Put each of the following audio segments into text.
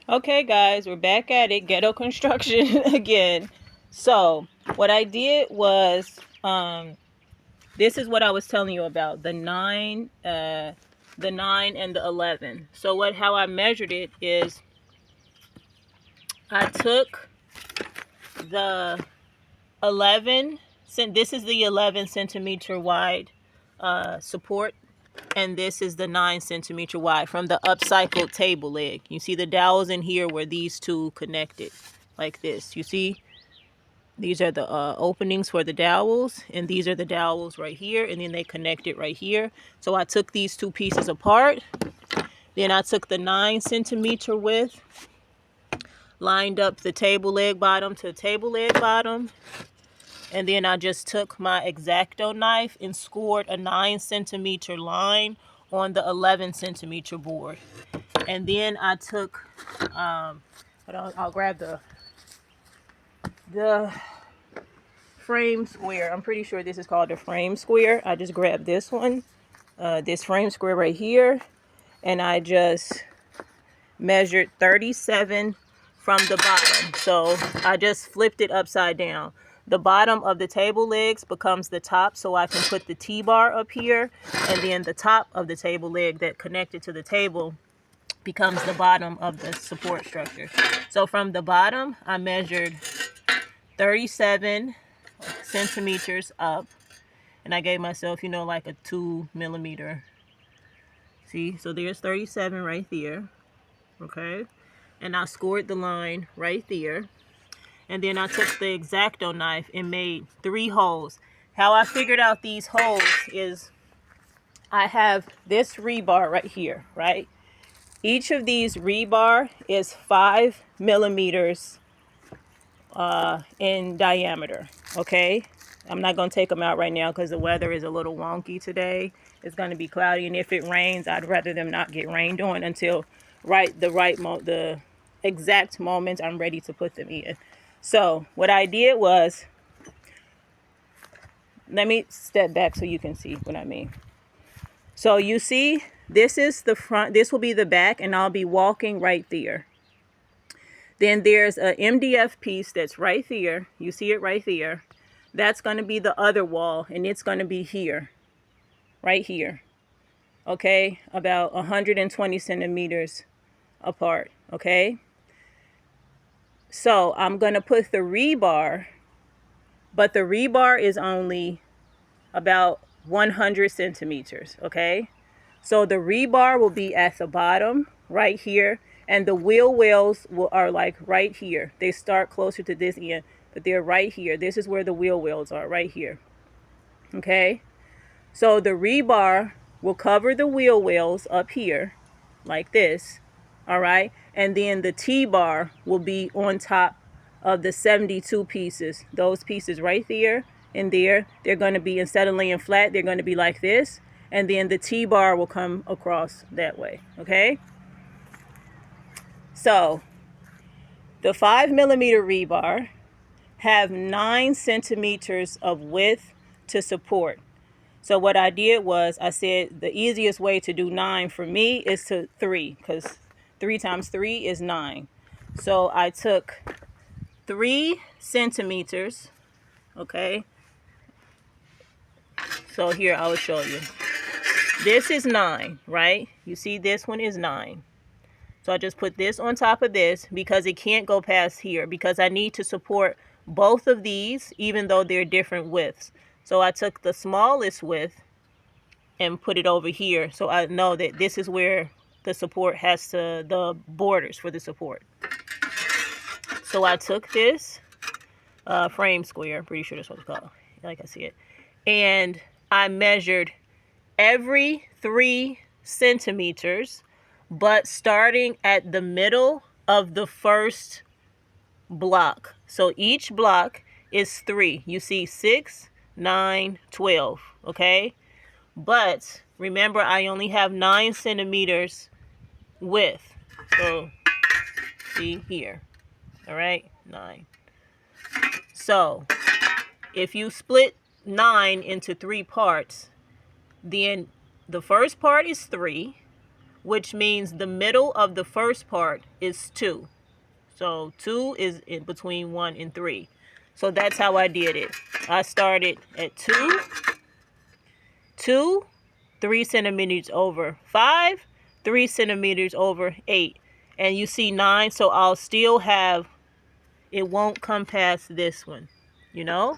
Okay, guys, we're back at it. Ghetto construction again. So what I did was, this is what I was telling you about the 9, and the 11. So how I measured it is, I took the 11. This is the 11 centimeter wide support, and this is the 9 centimeter wide from the upcycled table leg. You see the dowels in here where these two connected like this. You see, these are the openings for the dowels, and these are the dowels right here, and then they connect it right here. So I took these two pieces apart. Then I took the 9 centimeter width, lined up the table leg bottom to table leg bottom, and then I just took my X-Acto knife and scored a 9 centimeter line on the 11 centimeter board. And then I took, I'll grab the frame square. I'm pretty sure this is called the frame square. I just grabbed this one, this frame square right here, and I just measured 37 from the bottom. So I just flipped it upside down. The bottom of the table legs becomes the top, so I can put the T-bar up here, and then the top of the table leg that connected to the table becomes the bottom of the support structure. So from the bottom, I measured 37 centimeters up, and I gave myself, like a 2 millimeter. See, so there's 37 right there. Okay, and I scored the line right there. And then I took the X-Acto knife and made 3 holes. How I figured out these holes is, I have this rebar right here, right? Each of these rebar is 5 millimeters in diameter, okay? I'm not going to take them out right now because the weather is a little wonky today. It's going to be cloudy, and if it rains, I'd rather them not get rained on until the exact moment I'm ready to put them in. So what I did was, let me step back so you can see what I mean. So you see, this is the front, this will be the back, and I'll be walking right there. Then there's a MDF piece that's right there. You see it right there. That's going to be the other wall, and it's going to be here, right here. Okay, about 120 centimeters apart. Okay, so I'm going to put the rebar, but the rebar is only about 100 centimeters. Okay, so the rebar will be at the bottom right here, and the wheel wells are like right here. They start closer to this end, but they're right here. This is where the wheel wells are, right here. Okay, so the rebar will cover the wheel wells up here like this. All right, and then the T-bar will be on top of the 72 pieces. Those pieces right there and there, they're going to be, instead of laying flat, they're going to be like this, and then the T-bar will come across that way. Okay, so the 5 millimeter rebar have 9 centimeters of width to support. So what I did was, I said the easiest way to do 9 for me is to 3, because 3 times 3 is 9. So I took 3 centimeters. Okay, so here I will show you. This is 9, right? You see this one is 9. So I just put this on top of this because it can't go past here, because I need to support both of these even though they're different widths. So I took the smallest width and put it over here, so I know that this is where the support has to, the borders for the support. So I took this frame square, I'm pretty sure that's what it's called, like I see it, and I measured every 3 centimeters, but starting at the middle of the first block. So each block is 3. You see 6, 9, 12. Okay, but remember, I only have 9 centimeters width. So see here. All right, 9. So if you split 9 into 3 parts, then the first part is 3, which means the middle of the first part is 2. So 2 is in between 1 and 3. So that's how I did it. I started at 2, 2, 3 centimeters over 5, 3 centimeters over 8. And you see 9, so I'll still have, it won't come past this one. You know?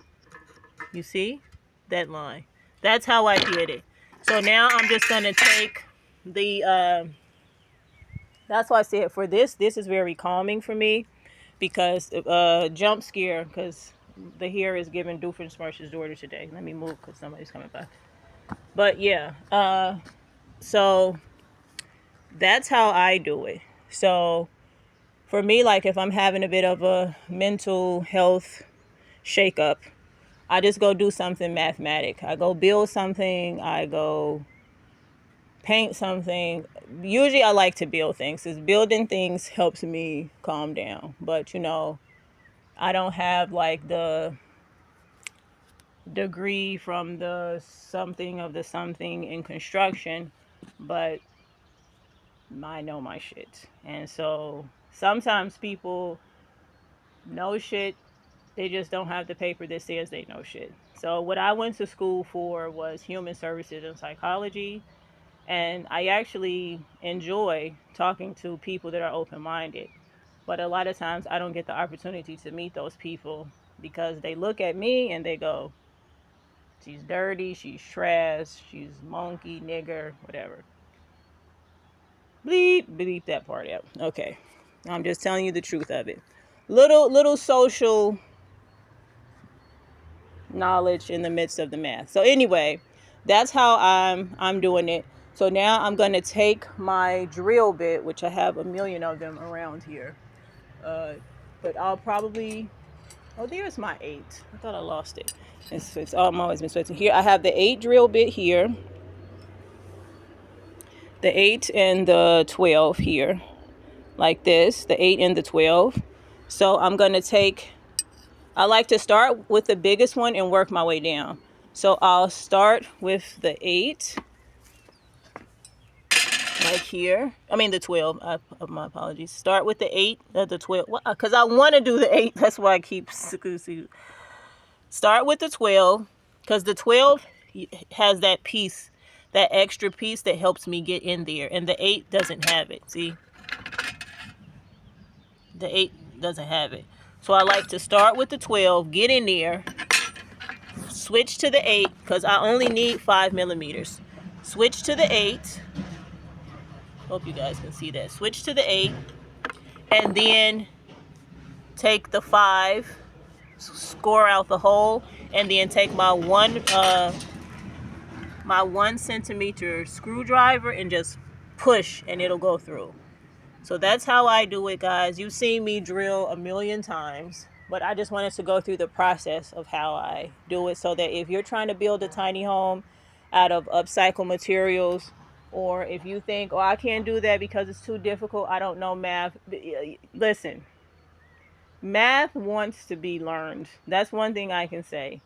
You see? That line. That's how I did it. So now I'm just going to take the, that's why I said for this is very calming for me. Because, jump scare, because the hair is giving Doofenshmirtz's daughter today. Let me move because somebody's coming by. But yeah, so that's how I do it. So for me, like if I'm having a bit of a mental health shakeup, I just go do something mathematic. I go build something. I go paint something. Usually I like to build things because building things helps me calm down. But you know, I don't have like the degree from the something of the something in construction, but I know my shit. And so sometimes people know shit, they just don't have the paper that says they know shit. So what I went to school for was human services and psychology, and I actually enjoy talking to people that are open-minded. But a lot of times I don't get the opportunity to meet those people because they look at me and they go, she's dirty, she's trash, she's monkey, nigger, whatever. Bleep, bleep that part out. Okay. I'm just telling you the truth of it. Little social knowledge in the midst of the math. So anyway, that's how I'm doing it. So now I'm gonna take my drill bit, which I have a million of them around here. But I'll probably, oh, there's my 8. I thought I lost it. It's I'm always been switching. Here I have the 8 drill bit here. The 8 and the 12 here, like this, the 8 and the 12. So I'm going to take, I like to start with the biggest one and work my way down. So I'll start with the 8, like here. I mean the 12, my apologies. Start with the 8, the 12, because I want to do the 8. That's why I keep, start with the 12, because the 12 has that piece, that extra piece that helps me get in there. And the 8 doesn't have it, see? The 8 doesn't have it. So I like to start with the 12, get in there, switch to the 8, because I only need 5 millimeters. Switch to the 8. Hope you guys can see that. Switch to the 8, and then take the 5, score out the hole, and then take my 1 centimeter screwdriver and just push, and it'll go through. So that's how I do it, guys. You've seen me drill a million times, but I just wanted to go through the process of how I do it so that if you're trying to build a tiny home out of upcycled materials, or if you think, oh, I can't do that because it's too difficult, I don't know math. Listen, math wants to be learned. That's one thing I can say.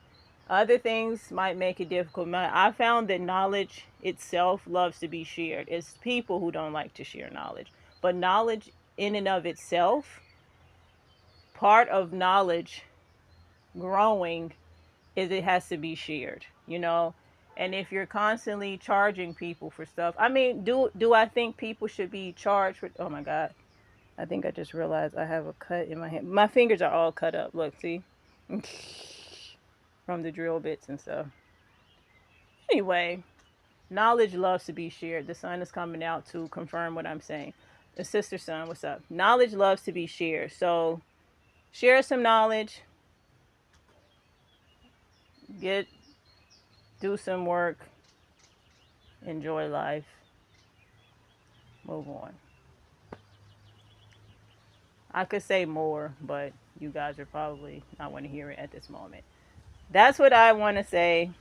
Other things might make it difficult. I found that knowledge itself loves to be shared. It's people who don't like to share knowledge. But knowledge in and of itself, part of knowledge growing is it has to be shared, you know? And if you're constantly charging people for stuff, I mean, do I think people should be charged for, oh my God. I think I just realized I have a cut in my hand. My fingers are all cut up. Look, see? From the drill bits and stuff. Anyway, knowledge loves to be shared. The sun is coming out to confirm what I'm saying. The sister sun, what's up? Knowledge loves to be shared. So share some knowledge. Do some work. Enjoy life. Move on. I could say more, but you guys are probably not want to hear it at this moment. That's what I want to say.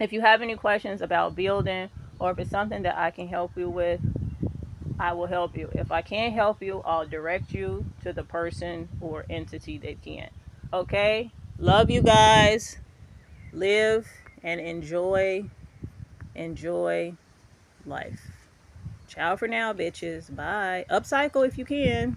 If you have any questions about building, or if it's something that I can help you with, I will help you. If I can't help you, I'll direct you to the person or entity that can. Okay? Love you guys. Live and enjoy life. Ciao for now, bitches. Bye. Upcycle if you can.